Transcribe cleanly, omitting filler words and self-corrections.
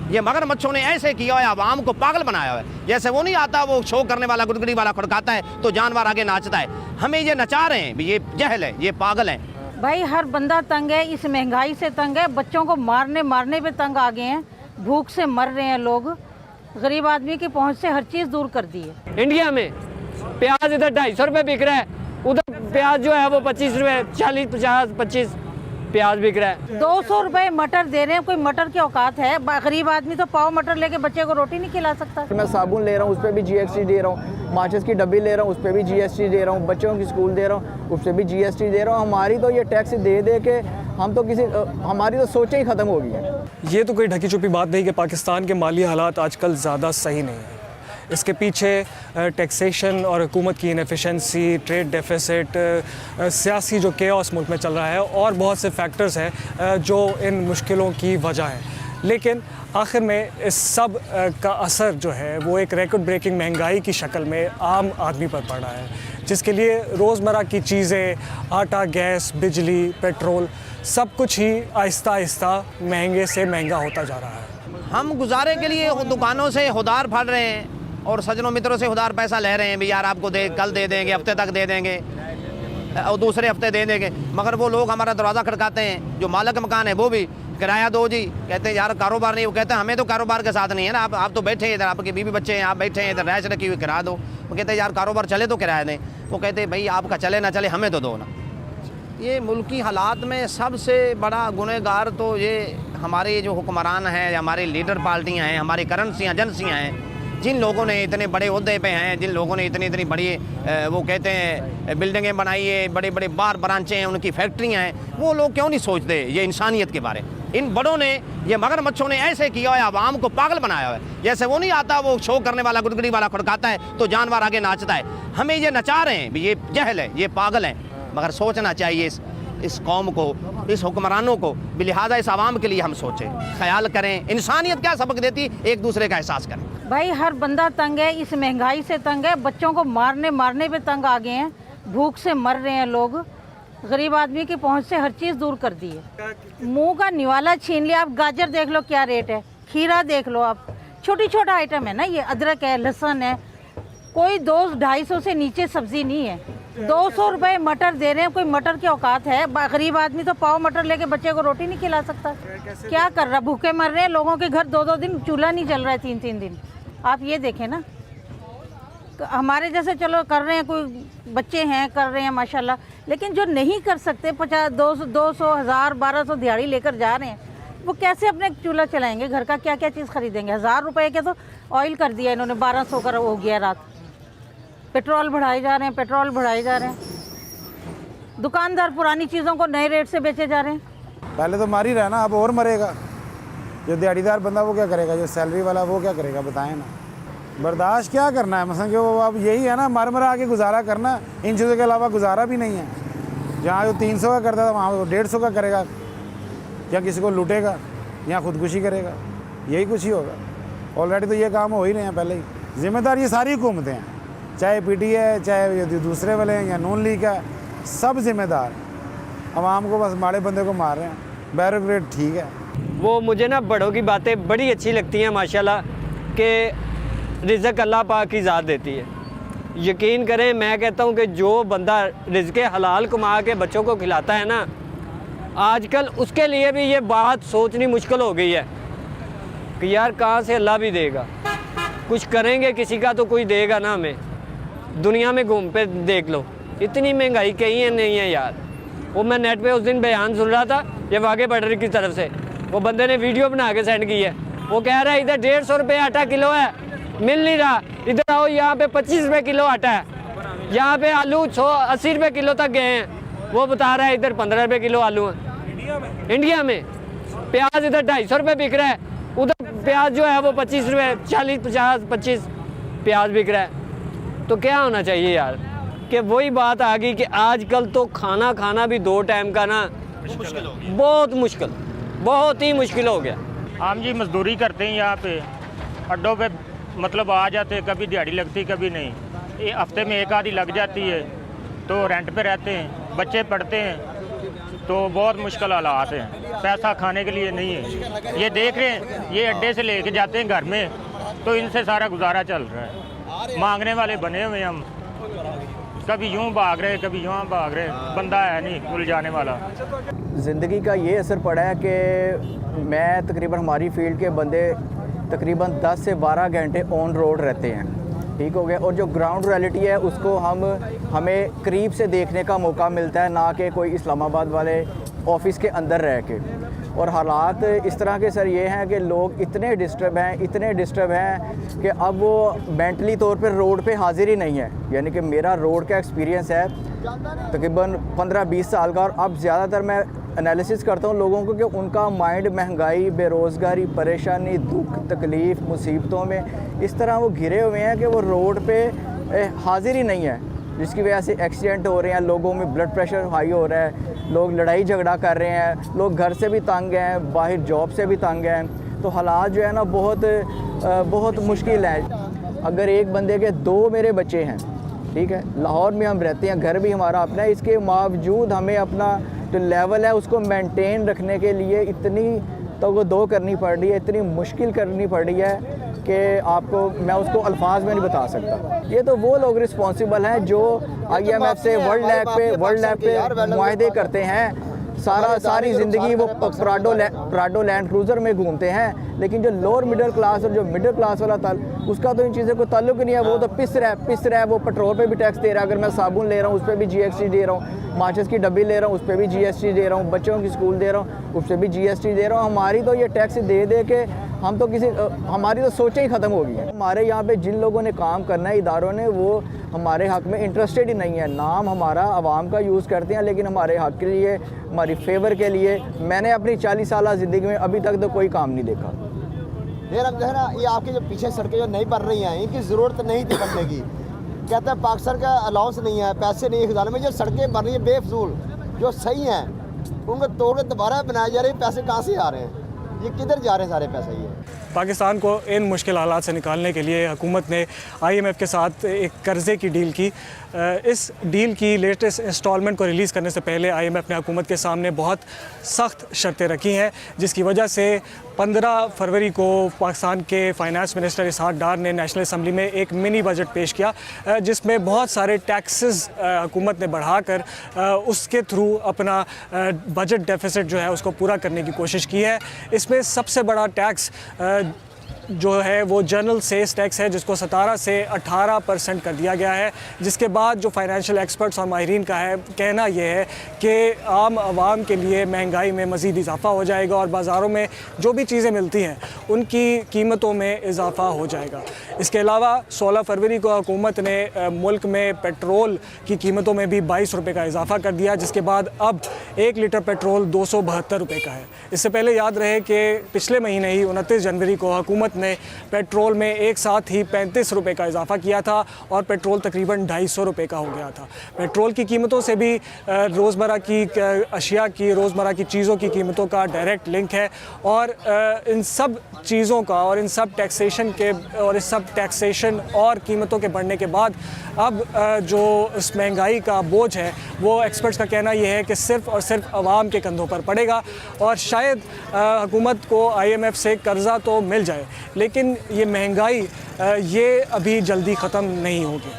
ये मगरमच्छों ने ऐसे किया है, आवाम को पागल बनाया है। जैसे वो नहीं आता, वो शो करने वाला गुदगुदी वाला खड़काता है तो जानवर आगे नाचता है। हमें ये नचा रहे हैं, ये जहल है, ये पागल है। भाई हर बंदा तंग है, इस महंगाई से तंग है, बच्चों को मारने पे तंग आ गए हैं, भूख से मर रहे हैं लोग। गरीब आदमी की पहुंच से हर चीज़ दूर कर दी है। इंडिया में प्याज इधर 250 रुपये बिक रहा है, उधर प्याज जो है वो 25 रुपये, 40, 50, 25 प्याज बिक रहा है। 200 रुपये मटर दे रहे हैं, कोई मटर की औकात है? गरीब आदमी तो पाव मटर लेके बच्चे को रोटी नहीं खिला सकता। मैं साबुन ले रहा हूँ, उस पर भी GST दे रहा हूँ, माचिस की डब्बी ले रहा हूँ, उस पर भी GST दे रहा हूँ, बच्चों की स्कूल दे रहा हूँ, उस पर भी GST दे रहा हूँ। हमारी तो ये टैक्स दे दे के हम तो हमारी तो सोच ही ख़त्म हो गई है। ये तो कोई ढकी छुपी बात नहीं कि पाकिस्तान के माली हालात आजकल ज़्यादा सही नहीं हैं। इसके पीछे टैक्सेशन और हुकूमत की इनएफिशिएंसी, ट्रेड डेफिसिट, सियासी जो केओस मुल्क में चल रहा है और बहुत से फैक्टर्स हैं जो इन मुश्किलों की वजह है। लेकिन आखिर में इस सब का असर जो है वो एक रिकॉर्ड ब्रेकिंग महंगाई की शक्ल में आम आदमी पर पड़ रहा है, जिसके लिए रोज़मर्रा की चीज़ें, आटा, गैस, बिजली, पेट्रोल, सब कुछ ही आहिस्ता आहिस्ता महंगे से महंगा होता जा रहा है। हम गुजारे के लिए दुकानों से उधार फाड़ रहे हैं और सज्जनों मित्रों से उधार पैसा ले रहे हैं, भी यार आपको कल दे देंगे, हफ्ते तक दे देंगे और दूसरे हफ्ते दे देंगे। मगर वो लोग हमारा दरवाज़ा खड़काते हैं, जो मालिक मकान है वो भी किराया दो जी, कहते हैं यार कारोबार नहीं। वो कहते हैं हमें तो कारोबार के साथ नहीं है ना, आप तो बैठे हैं इधर, आपके बीवी बच्चे हैं, आप बैठे हैं इधर, रैश रखी हुई किराया दो। वो कहते हैं यार कारोबार चले तो किराया दें। वो कहते हैं भाई आपका चले ना चले हमें तो दो ना। ये मुल्की हालात में सबसे बड़ा गुनहगार तो ये हमारे जो हुक्मरान हैं, हमारे लीडर पार्टियाँ हैं, हमारी करेंसियाँ एजेंसियाँ हैं, जिन लोगों ने इतने बड़े ओहदे पे हैं, जिन लोगों ने इतनी बड़ी वो कहते हैं बिल्डिंगें बनाई है, बड़े बड़े बार ब्रांचें हैं, उनकी फैक्ट्रियाँ हैं, वो लोग क्यों नहीं सोचते ये इंसानियत के बारे। इन बड़ों ने, ये मगरमच्छों ने ऐसे किया है, आवाम को पागल बनाया है। जैसे वो नहीं आता, वो शो करने वाला गुदगुदी वाला खड़काता है तो जानवर आगे नाचता है। हमें ये नचा रहे हैं, ये जहल है, ये पागल हैं। मगर सोचना चाहिए इस कौम को, इस हुक्मरानों को, लिहाजा इस आवाम के लिए हम सोचें, ख्याल करें। इंसानियत क्या सबक देती, एक दूसरे का एहसास करें। भाई हर बंदा तंग है, इस महंगाई से तंग है, बच्चों को मारने पे तंग आ गए हैं, भूख से मर रहे हैं लोग। गरीब आदमी की पहुंच से हर चीज़ दूर कर दी है। मुंह का निवाला छीन लिया। आप गाजर देख लो क्या रेट है, खीरा देख लो, आप छोटा आइटम है ना ये, अदरक है, लहसुन है, कोई 200-250 से नीचे सब्जी नहीं है। 200 रुपये मटर दे रहे हैं, कोई मटर की औकात है? गरीब आदमी तो पाव मटर लेके बच्चे को रोटी नहीं खिला सकता। क्या कर रहा, भूखे मर रहे हैं लोगों के घर, 2-2 दिन चूल्हा नहीं जल रहा है, 3-3 दिन। आप ये देखें ना, हमारे जैसे चलो कर रहे हैं, कोई बच्चे हैं कर रहे हैं माशाल्लाह, लेकिन जो नहीं कर सकते 50, 200, 1000, 1200 दिहाड़ी लेकर जा रहे हैं, वो कैसे अपने चूल्हा चलाएंगे? घर का क्या क्या चीज़ खरीदेंगे? 1000 रुपये के तो ऑयल कर दिया इन्होंने, 1200 का हो गया रात। पेट्रोल बढ़ाए जा रहे हैं, पेट्रोल बढ़ाए जा रहे हैं। दुकानदार पुरानी चीज़ों को नए रेट से बेचे जा रहे हैं। पहले तो मार ही रहा ना, अब और मरेगा। जो दिहाड़ीदार बंदा वो क्या करेगा, जो सैलरी वाला वो क्या करेगा, बताएं ना। बर्दाश्त क्या करना है, मसलन कि वो अब यही है ना, मर आके गुजारा करना, इन चीज़ों के अलावा गुजारा भी नहीं है। जहाँ जो 300 का करता था वहाँ वो 150 का करेगा, या किसी को लूटेगा या खुदकुशी करेगा, यही कुछ ही होगा। ऑलरेडी तो ये काम हो ही रहे हैं पहले ही। जिम्मेदार ये सारी हुकूमतें हैं, चाहे PTI है, चाहे दूसरे वाले हैं या नून लीग है, सब जिम्मेदार। आवाम को बस माड़े बंदे को मार रहे हैं। बैरोक्रेट ठीक है। वो मुझे ना बड़ों की बातें बड़ी अच्छी लगती हैं माशाल्लाह, कि रिज़्क़ अल्लाह पाक की ज़ात देती है। यकीन करें, मैं कहता हूँ कि जो बंदा रिज़्क़ हलाल कमा के बच्चों को खिलाता है ना, आजकल उसके लिए भी ये बात सोचनी मुश्किल हो गई है कि यार कहाँ से अल्लाह भी देगा। कुछ करेंगे किसी का तो कोई देगा ना हमें। दुनिया में घूम पे देख लो, इतनी महंगाई कहीं है नहीं है यार। वो मैं नेट पे उस दिन बयान सुन रहा था, ये वाघे बॉर्डर की तरफ से, वो बंदे ने वीडियो बना के सेंड की है। वो कह रहा है इधर 150 रुपये आटा किलो है, मिल नहीं रहा, इधर आओ यहाँ पे 25 रुपये किलो आटा है, यहाँ पे आलू 80 रुपये किलो तक गए हैं। वो बता रहा है इधर 15 रुपये किलो आलू है इंडिया में। प्याज इधर 250 रुपये बिक रहा है, उधर प्याज जो है वो 25 रुपये, 40, 50, 25 प्याज बिक रहा है। तो क्या होना चाहिए यार, कि वही बात आ गई कि आजकल तो खाना भी 2 टाइम का ना बहुत मुश्किल, बहुत ही मुश्किल हो गया। हम जी मजदूरी करते हैं यहाँ पे, अड्डों पे मतलब आ जाते, कभी दिहाड़ी लगती कभी नहीं, हफ्ते में एक आधी लग जाती है, तो रेंट पे रहते हैं, बच्चे पढ़ते हैं, तो बहुत मुश्किल हालात हैं, पैसा खाने के लिए नहीं है। ये देख रहे हैं, ये अड्डे से लेके जाते हैं घर में, तो इनसे सारा गुजारा चल रहा है। मांगने वाले बने हुए हम, कभी यूं भाग रहे, कभी यूं भाग रहे, बंदा है नहीं उलझाने वाला। ज़िंदगी का ये असर पड़ा है कि मैं तकरीबन हमारी फील्ड के बंदे तकरीबन 10 से 12 घंटे ऑन रोड रहते हैं, ठीक हो गया। और जो ग्राउंड रियलिटी है उसको हमें करीब से देखने का मौका मिलता है, ना कि कोई इस्लामाबाद वाले ऑफिस के अंदर रह के। और हालात इस तरह के सर ये हैं कि लोग इतने डिस्टर्ब हैं कि अब वो मेंटली तौर पर रोड पे हाजिर ही नहीं है। यानी कि मेरा रोड का एक्सपीरियंस है तकरीबन 15-20 साल का, और अब ज़्यादातर मैं एनालिसिस करता हूँ लोगों को कि उनका माइंड महंगाई, बेरोज़गारी, परेशानी, दुख, तकलीफ़, मुसीबतों में इस तरह वो घिरे हुए हैं कि वो रोड पे हाजिर ही नहीं है, जिसकी वजह से एक्सीडेंट हो रहे हैं, लोगों में ब्लड प्रेशर हाई हो रहा है, लोग लड़ाई झगड़ा कर रहे हैं, लोग घर से भी तंग हैं, बाहर जॉब से भी तंग हैं। तो हालात जो है ना बहुत मुश्किल है। अगर एक बंदे के 2 मेरे बच्चे हैं, ठीक है, लाहौर में हम रहते हैं, घर भी हमारा अपना है, इसके बावजूद हमें अपना जो लेवल है उसको मेंटेन रखने के लिए इतनी तगो करनी पड़ रही है, इतनी मुश्किल करनी पड़ रही है कि आपको मैं उसको अल्फाज में नहीं बता सकता। ये तो वो लोग रिस्पॉन्सिबल हैं जो IMF से वर्ल्ड लैब पे मुआहदे करते हैं, सारी ज़िंदगी वो प्राडो लैंड क्रूज़र में घूमते हैं, लेकिन जो लोअर मिडिल क्लास और जो मिडिल क्लास वाला उसका तो इन चीज़ों को ताल्लुक नहीं है। वो तो पिस रहा है, वो पेट्रोल पे भी टैक्स दे रहा है, अगर मैं साबुन ले रहा हूँ उस पर भी GST दे रहा हूँ, माचिस की डब्बी ले रहा हूँ उस पर भी GST दे रहा हूँ, बच्चों की स्कूल दे रहा हूँ उस पर भी GST दे रहा हूँ। हमारी तो ये टैक्स दे के हम तो हमारी तो सोचें ही ख़त्म हो गई है। हमारे यहाँ पे जिन लोगों ने काम करना है, इदारों ने, वो हमारे हक़ में इंटरेस्टेड ही नहीं है। नाम हमारा आवाम का यूज़ करते हैं, लेकिन हमारे हक़ के लिए, हमारी फेवर के लिए मैंने अपनी 40 साल ज़िंदगी में अभी तक तो कोई काम नहीं देखा। मेरा जो है ना, ये आपकी जो पीछे सड़कें जो नहीं बन रही हैं, इनकी ज़रूरत नहीं थी बनने की। कहते हैं पाकिस्तान का अलाउंस नहीं है, पैसे नहीं है खजाने में, जो सड़कें बन रही हैं बेफजूल, जो सही हैं, उनको तोड़ के दोबारा बनाए जा रहे हैं। पैसे कहाँ से आ रहे हैं, ये किधर जा रहे हैं सारे पैसे? ये पाकिस्तान को इन मुश्किल हालात से निकालने के लिए हुकूमत ने IMF के साथ एक कर्ज़े की डील की। इस डील की लेटेस्ट इंस्टॉलमेंट को रिलीज़ करने से पहले IMF ने हुकूमत के सामने बहुत सख्त शर्तें रखी हैं, जिसकी वजह से 15 फरवरी को पाकिस्तान के फाइनेंस मिनिस्टर इसहाक डार ने नेशनल असम्बली में एक मिनी बजट पेश किया, जिसमें बहुत सारे टैक्सेस हुकूमत ने बढ़ाकर उसके थ्रू अपना बजट डेफिसिट जो है उसको पूरा करने की कोशिश की है। इसमें सबसे बड़ा टैक्स जो है वो जनरल सेल्स टैक्स है, जिसको 17 से 18% कर दिया गया है। जिसके बाद जो फाइनेंशियल एक्सपर्ट्स और माहिरीन का है कहना यह है कि आम आवाम के लिए महंगाई में मज़ीद इजाफ़ा हो जाएगा और बाज़ारों में जो भी चीज़ें मिलती हैं उनकी कीमतों में इजाफ़ा हो जाएगा। इसके अलावा 16 फरवरी को हुकूमत ने मुल्क में पेट्रोल की कीमतों में भी 22 रुपये का इजाफ़ा कर दिया, जिसके बाद अब 1 लीटर पेट्रोल 272 रुपये का है। इससे पहले याद रहे कि पिछले महीने ही 29 जनवरी को हुकूमत ने पेट्रोल में एक साथ ही 35 रुपये का इजाफ़ा किया था और पेट्रोल तकरीबन 250 रुपये का हो गया था। पेट्रोल की कीमतों से भी रोज़मर्रा की अशिया की, रोज़मर्रा की चीज़ों की कीमतों का डायरेक्ट लिंक है और इन सब चीज़ों का और इन सब टैक्सेशन और कीमतों के बढ़ने के बाद अब जो इस महंगाई का बोझ है वो एक्सपर्ट्स का कहना यह है कि सिर्फ़ और सिर्फ आवाम के कंधों पर पड़ेगा और शायद हुकूमत को IMF से कर्ज़ा तो मिल जाए, लेकिन ये महंगाई ये अभी जल्दी ख़त्म नहीं होगी।